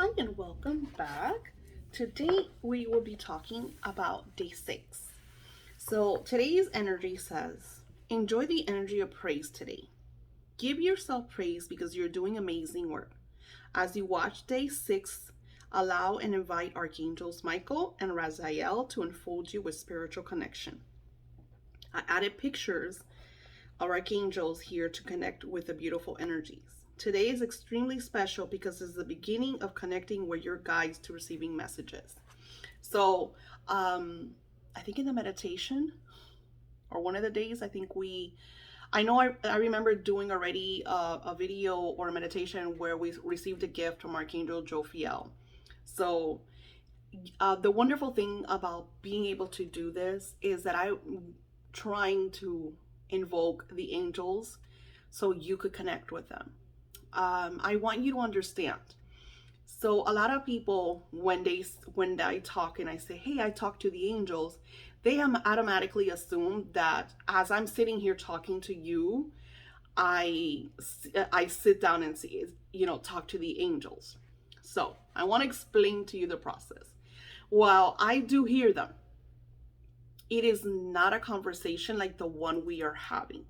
Hi and welcome back. Today we will be talking about day 6. So today's energy says, enjoy the energy of praise today. Give yourself praise because you're doing amazing work. As you watch day 6, allow and invite Archangels Michael and Raphael to unfold you with spiritual connection. I added pictures of archangels here to connect with the beautiful energies. Today is extremely special because it's the beginning of connecting with your guides to receiving messages. So, I think in the meditation or one of the days, I remember doing already a video or a meditation where we received a gift from Archangel Raphael. So, the wonderful thing about being able to do this is that I'm trying to invoke the angels so you could connect with them. I want you to understand. So a lot of people, when I talk and I say, "Hey, I talk to the angels," they automatically assume that as I'm sitting here talking to you, I I sit down and see, talk to the angels. So I want to explain to you the process. While I do hear them, it is not a conversation like the one we are having.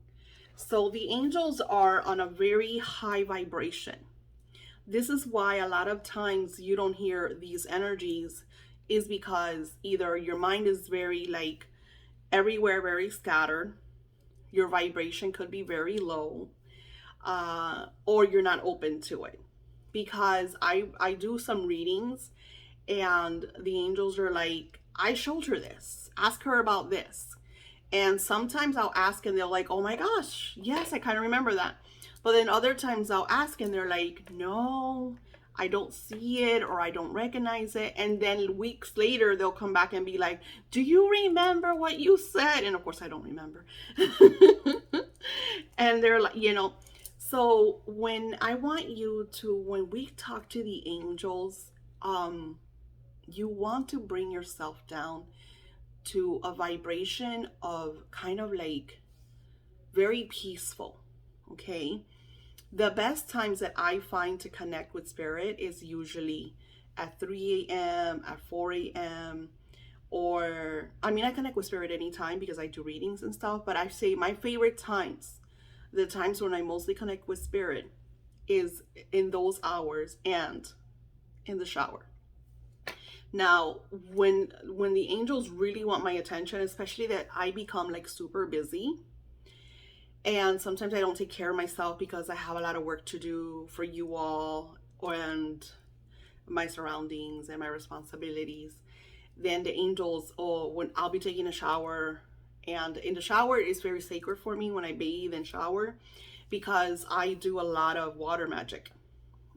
So the angels are on a very high vibration. This is why a lot of times you don't hear these energies, is because either your mind is very like everywhere, very scattered, your vibration could be very low, or you're not open to it. Because I do some readings and the angels are like, I showed her this, ask her about this. And sometimes I'll ask and they're like, oh my gosh, yes, I kind of remember that. But then other times I'll ask and they're like, no, I don't see it or I don't recognize it. And then weeks later, they'll come back and be like, do you remember what you said? And of course, I don't remember. And they're like, so when I want you to, when we talk to the angels, you want to bring yourself down to a vibration of kind of like very peaceful. Okay. The best times that I find to connect with spirit is usually at 3 a.m., at 4 a.m., or I mean, I connect with spirit anytime because I do readings and stuff, but I say my favorite times, the times when I mostly connect with spirit, is in those hours and in the shower. Now, when the angels really want my attention, especially that I become like super busy, and sometimes I don't take care of myself because I have a lot of work to do for you all and my surroundings and my responsibilities, then the angels, oh, when I'll be taking a shower, and in the shower is very sacred for me when I bathe and shower because I do a lot of water magic.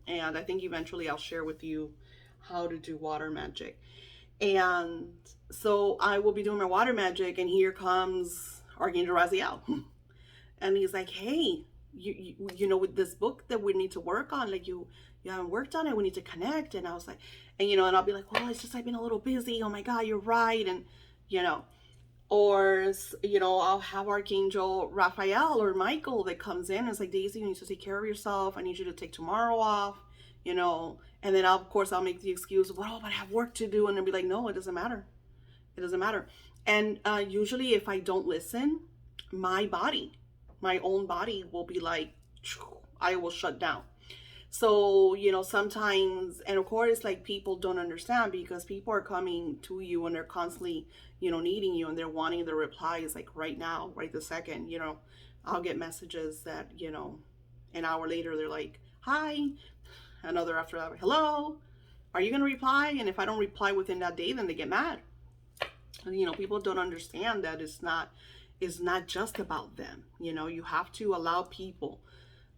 And I think eventually I'll share with you how to do water magic. And so I will be doing my water magic, and here comes Archangel Raphael. And he's like, hey, with this book that we need to work on, like you haven't worked on it, we need to connect. And I was like, and I'll be like, well, it's just I've been a little busy. Oh my God, you're right. And or I'll have Archangel Raphael or Michael that comes in and it's like, Daisy, you need to take care of yourself. I need you to take tomorrow off, and then of course I'll make the excuse, well, but I have work to do, and they'll be like, no, it doesn't matter. It doesn't matter. And usually if I don't listen, my own body will be like, I will shut down. So, sometimes, and of course, like people don't understand because people are coming to you and they're constantly, needing you and they're wanting the replies like right now, right this second. I'll get messages that, an hour later, they're like, hi. Another after that, hello. Are you going to reply? And if I don't reply within that day, then they get mad. And, people don't understand that it's not just about them. You have to allow people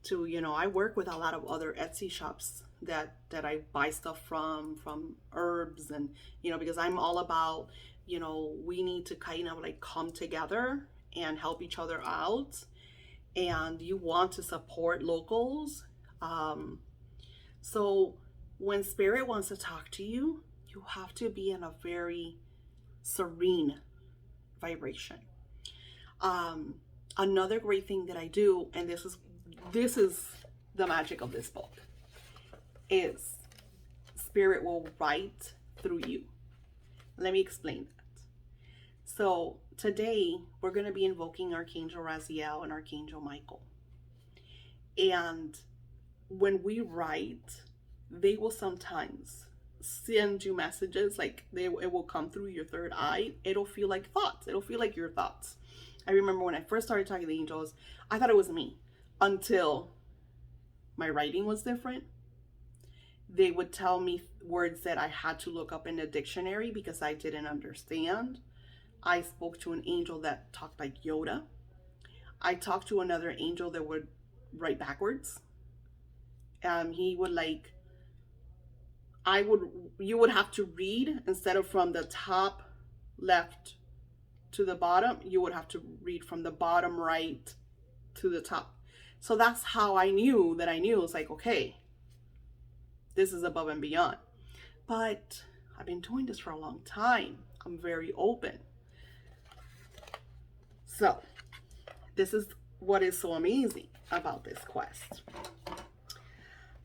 to, I work with a lot of other Etsy shops that I buy stuff from herbs, and because I'm all about, we need to kind of like come together and help each other out, and you want to support locals. So when spirit wants to talk to you, you have to be in a very serene vibration. Another great thing that I do, and this is the magic of this book, is Spirit will write through you. Let me explain that. So today we're going to be invoking Archangel Raphael and Archangel Michael. And when we write, they will sometimes send you messages, like it will come through your third eye. It'll feel like thoughts. It'll feel like your thoughts. I remember when I first started talking to the angels, I thought it was me until my writing was different. They would tell me words that I had to look up in a dictionary because I didn't understand. I spoke to an angel that talked like Yoda. I talked to another angel that would write backwards. He would you would have to read, instead of from the top left to the bottom, you would have to read from the bottom right to the top. So that's how I knew that I knew. It's like, okay, this is above and beyond. But I've been doing this for a long time. I'm very open. So this is what is so amazing about this quest.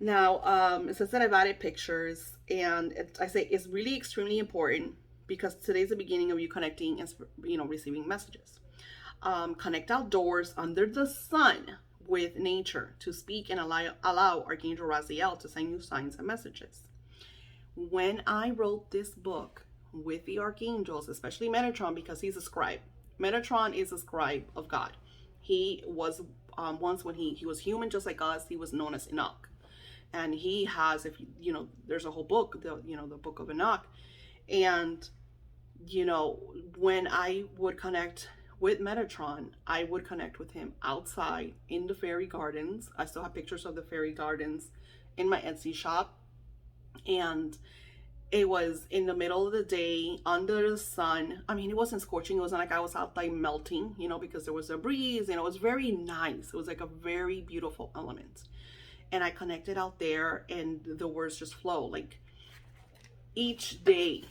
Now, it says that I've added pictures, and I say it's really extremely important because today's the beginning of you connecting and, receiving messages. Connect outdoors under the sun with nature to speak and allow Archangel Raphael to send you signs and messages. When I wrote this book with the archangels, especially Metatron, because he's a scribe. Metatron is a scribe of God. He was once, when he was human just like us, he was known as Enoch. And he has, there's a whole book, the book of Enoch. And, when I would connect with Metatron, I would connect with him outside in the fairy gardens. I still have pictures of the fairy gardens in my Etsy shop. And it was in the middle of the day under the sun. I mean, it wasn't scorching. It wasn't like I was out like melting, because there was a breeze, and it was very nice. It was like a very beautiful element. And I connected out there, and the words just flow. Like each day,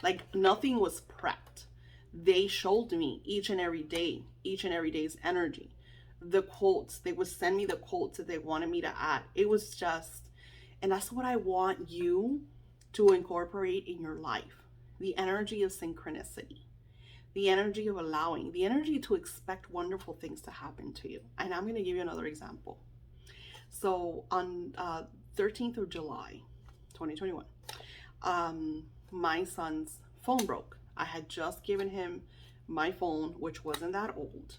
like nothing was prepped. They showed me each and every day's energy. The quotes, they would send me the quotes that they wanted me to add. It was just, and that's what I want you to incorporate in your life. The energy of synchronicity, the energy of allowing, the energy to expect wonderful things to happen to you. And I'm going to give you another example. So on 13th of July, 2021, my son's phone broke. I had just given him my phone, which wasn't that old,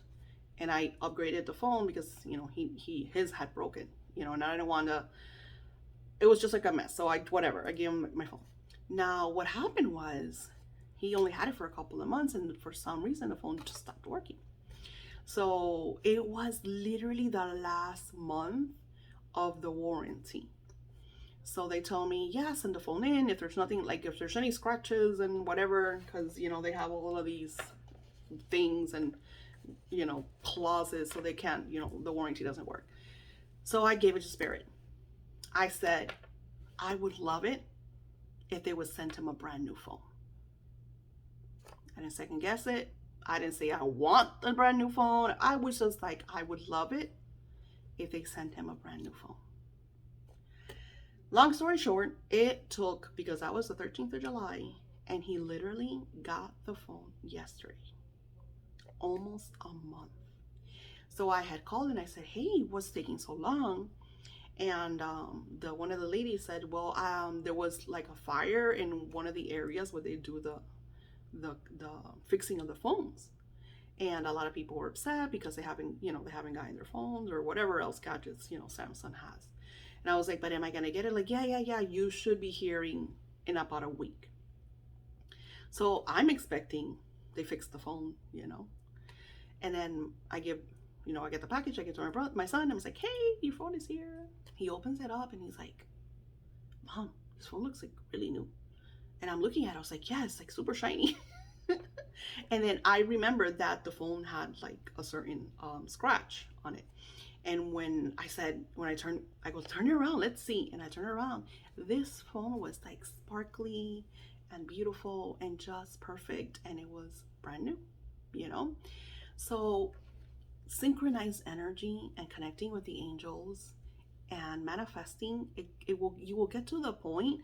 and I upgraded the phone because his had broken, and I didn't want to. It was just like a mess. So I gave him my phone. Now what happened was he only had it for a couple of months, and for some reason the phone just stopped working. So it was literally the last month of the warranty. So they told me, yeah, send the phone in if there's nothing, like if there's any scratches and whatever, because they have all of these things and clauses, so they can't, the warranty doesn't work. So I gave it to Spirit. I said I would love it if they would send him a brand new phone. I didn't second guess it. I didn't say I want a brand new phone. I was just like, I would love it if they sent him a brand new phone. Long story short, it took, because that was the 13th of July, and he literally got the phone yesterday. Almost a month. So I had called and I said, hey, what's taking so long? And one of the ladies said, well, there was like a fire in one of the areas where they do the fixing of the phones. And a lot of people were upset because they haven't gotten their phones or whatever else gadgets, Samsung has. And I was like, but am I going to get it? Like, yeah, you should be hearing in about a week. So I'm expecting they fix the phone, And then I get the package, I get to my son, I was like, hey, your phone is here. He opens it up and he's like, Mom, this phone looks like really new. And I'm looking at it, I was like, yeah, it's like super shiny. And then I remembered that the phone had like a certain scratch on it. And when I go, turn it around, let's see. And I turn it around. This phone was like sparkly and beautiful and just perfect. And it was brand new, So synchronized energy and connecting with the angels and manifesting, you will get to the point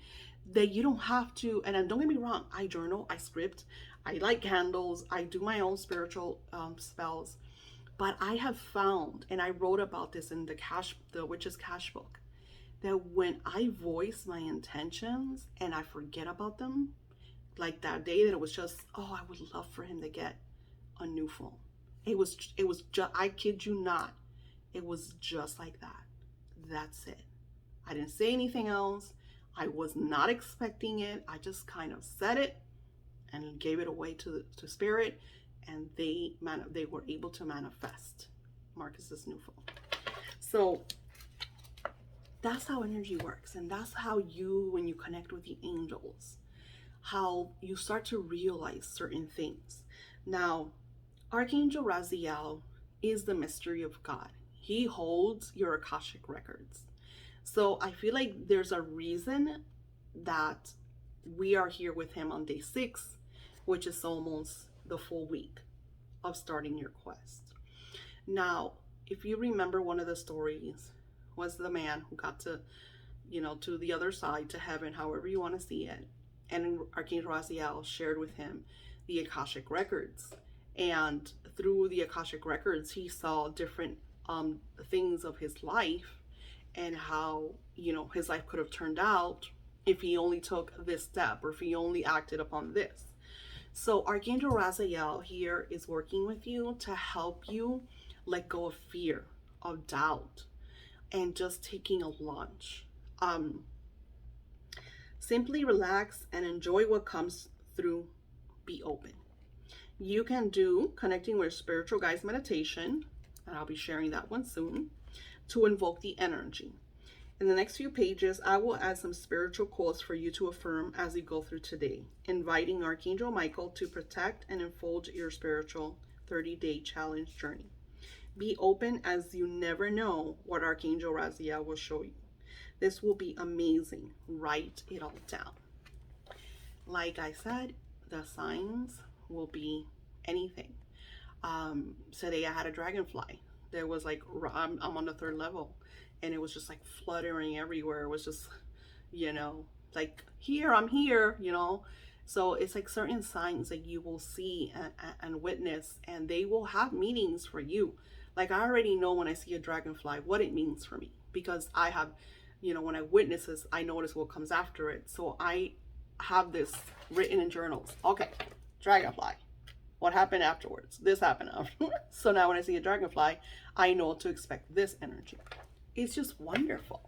that you don't have to. And then don't get me wrong, I journal, I script, I light candles, I do my own spiritual spells. But I have found, and I wrote about this in the Witch's Cash book, that when I voice my intentions and I forget about them, like that day that it was just, oh, I would love for him to get a new phone. It was just, I kid you not, it was just like that. That's it. I didn't say anything else. I was not expecting it. I just kind of said it and gave it away to spirit, and they were able to manifest Marcus's new phone. So that's how energy works, and that's how when you connect with the angels, how you start to realize certain things. Now, Archangel Raphael is the mystery of God. He holds your Akashic records. So I feel like there's a reason that we are here with him on day 6, which is almost the full week of starting your quest. Now, if you remember, one of the stories was the man who got to, to the other side, to heaven, however you want to see it. And Archangel Raphael shared with him the Akashic records. And through the Akashic records, he saw different things of his life, and how, his life could have turned out if he only took this step, or if he only acted upon this. So Archangel Raphael here is working with you to help you let go of fear, of doubt, and just taking a lunch. Simply relax and enjoy what comes through. Be open. You can do connecting with spiritual guides meditation, and I'll be sharing that one soon, to invoke the energy. In the next few pages, I will add some spiritual quotes for you to affirm as you go through today, inviting Archangel Michael to protect and unfold your spiritual 30-day challenge journey. Be open, as you never know what Archangel Raphael will show you. This will be amazing. Write it all down. Like I said, the signs will be anything. Today I had a dragonfly. There was like, I'm on the 3rd level, and it was just like fluttering everywhere. It was just, like, here, I'm here, So it's like certain signs that you will see and witness, and they will have meanings for you. Like, I already know when I see a dragonfly what it means for me, because I have, when I witness this, I notice what comes after it. So I have this written in journals. Okay, dragonfly. What happened afterwards? This happened afterwards. So now when I see a dragonfly, I know to expect this energy. It's just wonderful.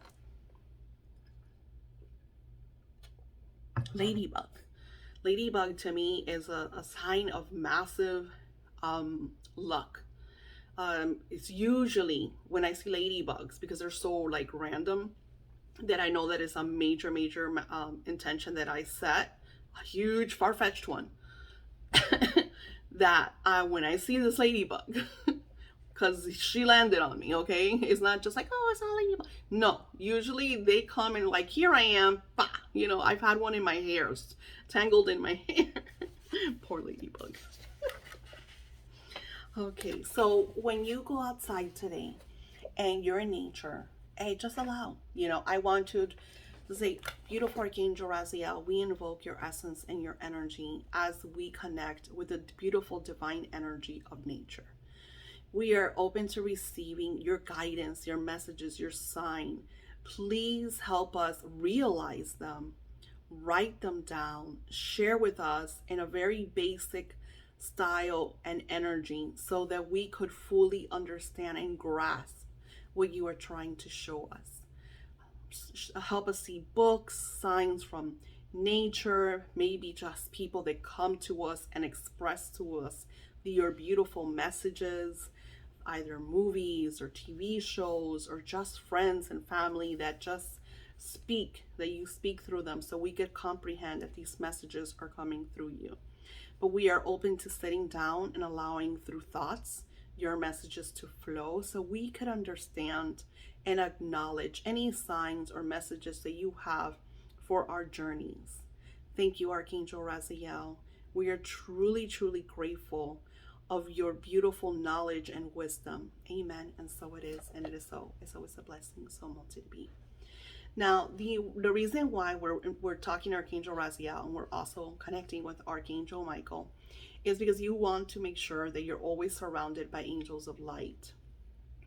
Ladybug. Ladybug to me is a sign of massive luck. It's usually when I see ladybugs, because they're so like random, that I know that it's a major intention that I set, a huge far-fetched one. That when I see this ladybug, because she landed on me, okay? It's not just like, oh, it's not a ladybug. No, usually they come and like, here I am, bah! I've had one in my hair, tangled in my hair. Poor ladybug. Okay, so when you go outside today and you're in nature, hey, just allow, I want to say, beautiful Archangel Raphael, we invoke your essence and your energy as we connect with the beautiful divine energy of nature. We are open to receiving your guidance, your messages, your sign. Please help us realize them, write them down, share with us in a very basic style and energy, so that we could fully understand and grasp what you are trying to show us. Help us see books, signs from nature, maybe just people that come to us and express to us your beautiful messages, either movies or TV shows, or just friends and family that just that you speak through them, so we could comprehend that these messages are coming through you. But we are open to sitting down and allowing, through thoughts, your messages to flow, so we could understand and acknowledge any signs or messages that you have for our journeys. Thank you, Archangel Raphael. We are truly, truly grateful of your beautiful knowledge and wisdom. Amen. And so it is, and it is so. It's always a blessing, so much it be. Now, the reason why we're talking Archangel Raphael and we're also connecting with Archangel Michael is because you want to make sure that you're always surrounded by angels of light.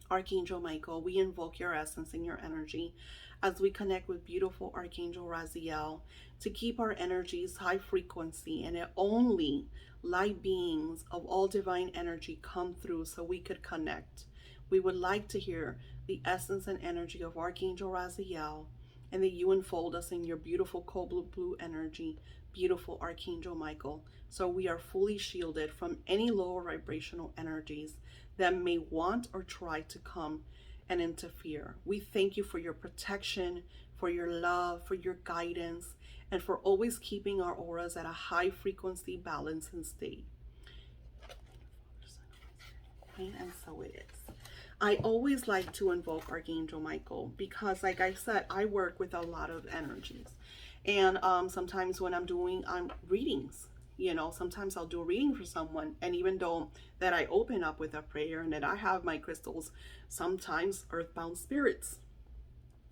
Archangel Michael, we invoke your essence and your energy as we connect with beautiful Archangel Raphael to keep our energies high frequency and only light beings of all divine energy come through so we could connect. We would like to hear the essence and energy of Archangel Raphael and that you unfold us in your beautiful cold blue energy, beautiful Archangel Michael, so we are fully shielded from any lower vibrational energies that may want or try to come and interfere. We thank you for your protection, for your love, for your guidance, and for always keeping our auras at a high frequency balance and state. And so it is. I always like to invoke Archangel Michael because, like I said, I work with a lot of energies. And sometimes when I'm doing readings, sometimes I'll do a reading for someone. And even though that I open up with a prayer and that I have my crystals, sometimes earthbound spirits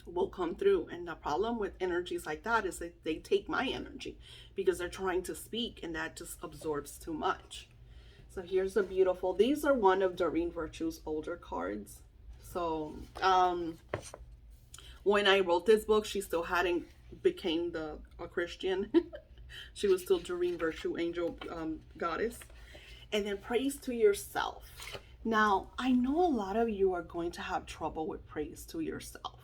will come through. And the problem with energies like that is that they take my energy because they're trying to speak, and that just absorbs too much. So here's a beautiful, these are one of Doreen Virtue's older cards. So when I wrote this book, she still hadn't became a Christian. She was still Doreen Virtue, angel goddess. And then praise to yourself. Now, I know a lot of you are going to have trouble with praise to yourself.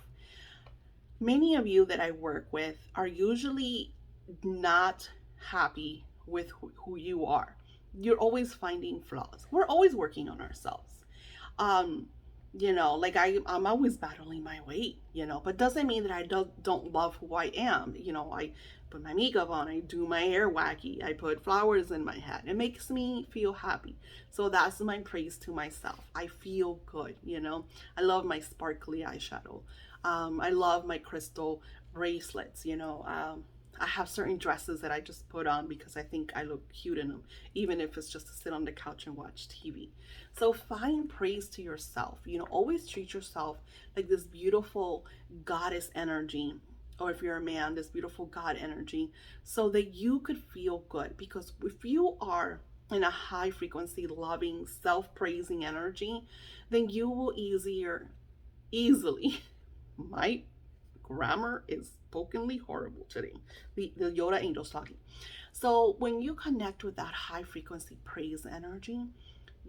Many of you that I work with are usually not happy with who you are. You're always finding flaws. We're always working on ourselves. Like I'm always battling my weight, but doesn't mean that I don't love who I am. I put my makeup on, I do my hair wacky, I put flowers in my head. It makes me feel happy. So that's my praise to myself. I feel good, I love my sparkly eyeshadow. I love my crystal bracelets, I have certain dresses that I just put on because I think I look cute in them, even if it's just to sit on the couch and watch TV. So find praise to yourself. Always treat yourself like this beautiful goddess energy, or if you're a man, this beautiful God energy, so that you could feel good. Because if you are in a high frequency, loving, self-praising energy, then you will easily, my grammar is spokenly horrible today. The Yoda angel's talking. So when you connect with that high frequency praise energy,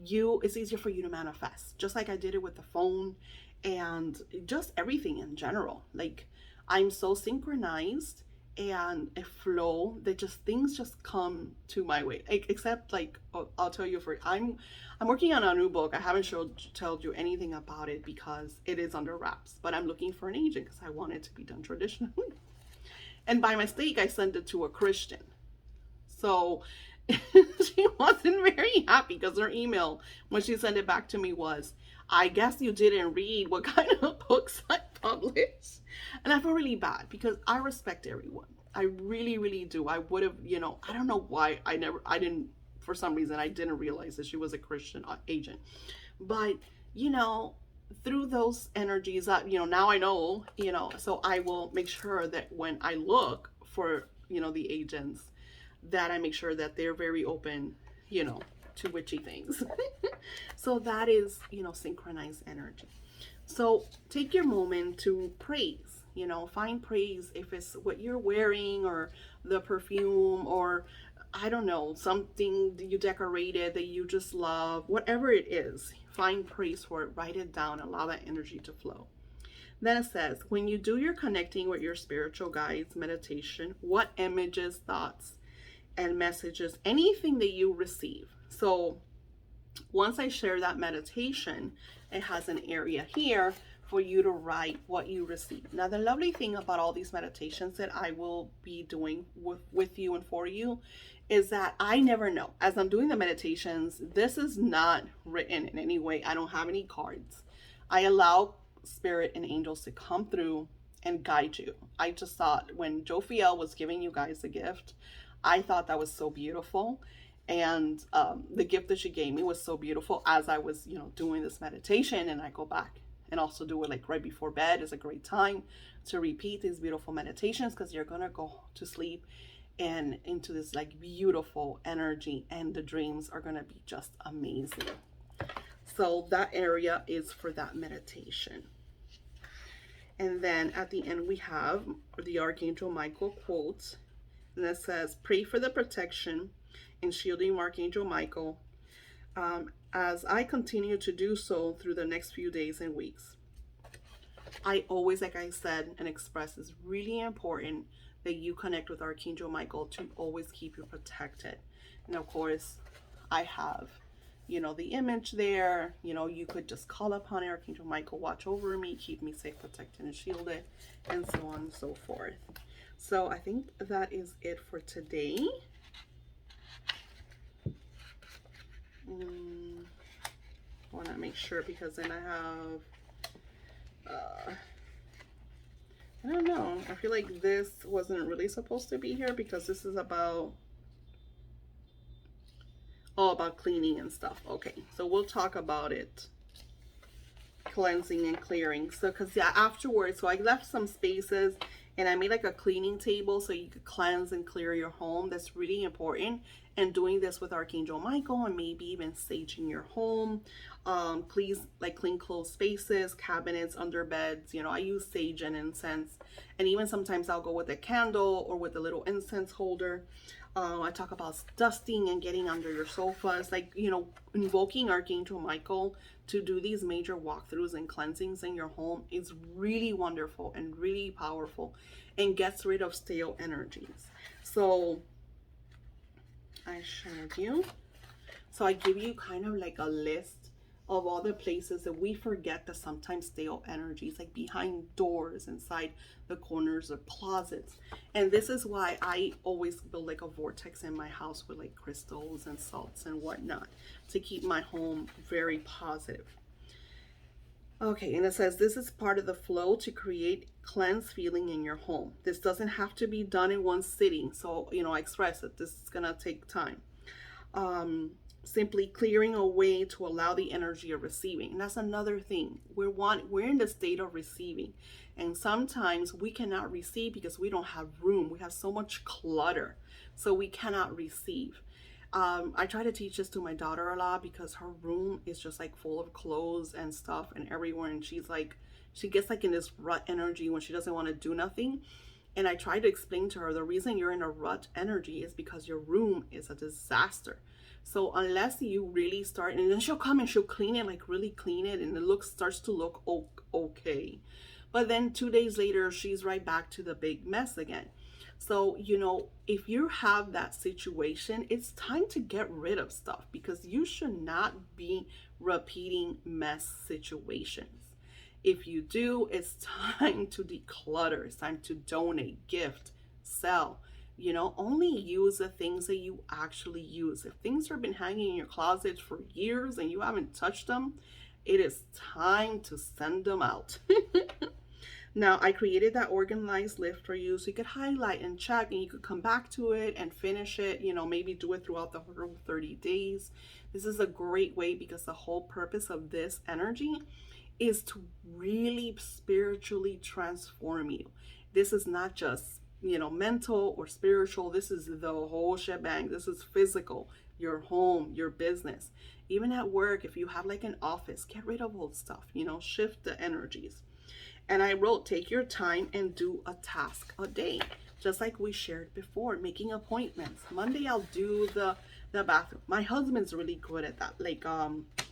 it's easier for you to manifest. Just like I did it with the phone and just everything in general. Like I'm so synchronized and a flow that things just come to my way. Except like I'll tell you, I'm working on a new book. I haven't told you anything about it because it is under wraps, but I'm looking for an agent because I want it to be done traditionally. And by mistake, I sent it to a Christian. So she wasn't very happy because her email, when she sent it back to me, was, I guess you didn't read what kind of books I publish. And I feel really bad because I respect everyone. I really, really do. I would have, I don't know why for some reason, I didn't realize that she was a Christian agent. But, through those energies, now I know, so I will make sure that when I look for, the agents, that I make sure that they're very open, to witchy things. So that is, synchronized energy. So take your moment to praise, find praise if it's what you're wearing or the perfume or I don't know, something you decorated that you just love, whatever it is, find praise for it, write it down, allow that energy to flow. Then it says, when you do your connecting with your spiritual guides meditation, what images, thoughts, and messages, anything that you receive. So once I share that meditation, it has an area here for you to write what you receive. Now, the lovely thing about all these meditations that I will be doing with you and for you is that I never know. As I'm doing the meditations, this is not written in any way. I don't have any cards. I allow spirit and angels to come through and guide you. I just thought when Raphael was giving you guys a gift, I thought that was so beautiful. And the gift that she gave me was so beautiful as I was, you know, doing this meditation. And I go back and also do it like right before bed is a great time to repeat these beautiful meditations, because you're gonna go to sleep and into this like beautiful energy, and the dreams are gonna be just amazing. So that area is for that meditation. And then at the end we have the Archangel Michael quote, and that says, pray for the protection and shielding of Archangel Michael as I continue to do so through the next few days and weeks. I always, like I said and expressed, it's really important that you connect with Archangel Michael to always keep you protected. And of course, I have, you know, the image there. You know, you could just call upon Archangel Michael, watch over me, keep me safe, protected, and shielded, and so on and so forth. So I think that is it for today. I want to make sure, because then I have, I don't know, I feel like this wasn't really supposed to be here, because this is about, about cleaning and stuff. Okay, so we'll talk about it. Cleansing and clearing. So, because yeah, afterwards, so I left some spaces and I made like a cleaning table so you could cleanse and clear your home. That's really important. And doing this with Archangel Michael, and maybe even saging your home. Please, like, clean closed spaces, cabinets, under beds. You know, I use sage and incense, and even sometimes I'll go with a candle or with a little incense holder. I talk about dusting and getting under your sofas, like, you know, invoking Archangel Michael to do these major walkthroughs and cleansings in your home is really wonderful and really powerful, and gets rid of stale energies. So I showed you. So I give you kind of like a list of all the places that we forget that sometimes stale energies, like behind doors, inside the corners of closets. And this is why I always build like a vortex in my house with like crystals and salts and whatnot to keep my home very positive. Okay, and it says this is part of the flow to create cleansed feeling in your home. This doesn't have to be done in one sitting. So, you know, I express that this is gonna take time. Simply clearing away to allow the energy of receiving. And that's another thing. We're in the state of receiving. And sometimes we cannot receive because we don't have room. We have so much clutter. So we cannot receive. I try to teach this to my daughter a lot, because her room is just like full of clothes and stuff and everywhere. And she's like, she gets like in this rut energy when she doesn't want to do nothing. And I try to explain to her, the reason you're in a rut energy is because your room is a disaster. So unless you really start, and then she'll come and she'll clean it, like really clean it, and it starts to look okay. But then 2 days later, she's right back to the big mess again. So, you know, if you have that situation, it's time to get rid of stuff, because you should not be repeating mess situations. If you do, it's time to declutter. It's time to donate, gift, sell. You know, only use the things that you actually use. If things have been hanging in your closet for years and you haven't touched them, it is time to send them out. Now, I created that organized list for you so you could highlight and check, and you could come back to it and finish it, you know, maybe do it throughout the whole 30 days. This is a great way, because the whole purpose of this energy is to really spiritually transform you. This is not just, you know, mental or spiritual. This is the whole shebang. This is physical, your home, your business. Even at work, if you have like an office, get rid of old stuff, you know, shift the energies. And I wrote, take your time and do a task a day, just like we shared before, making appointments. Monday, I'll do the bathroom. My husband's really good at that. Like,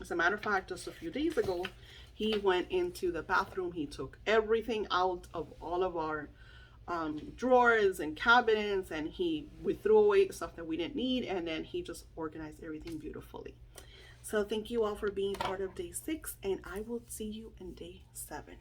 as a matter of fact, just a few days ago, he went into the bathroom. He took everything out of all of our drawers and cabinets, and we threw away stuff that we didn't need, and then he just organized everything beautifully. So thank you all for being part of day 6, and I will see you in day 7.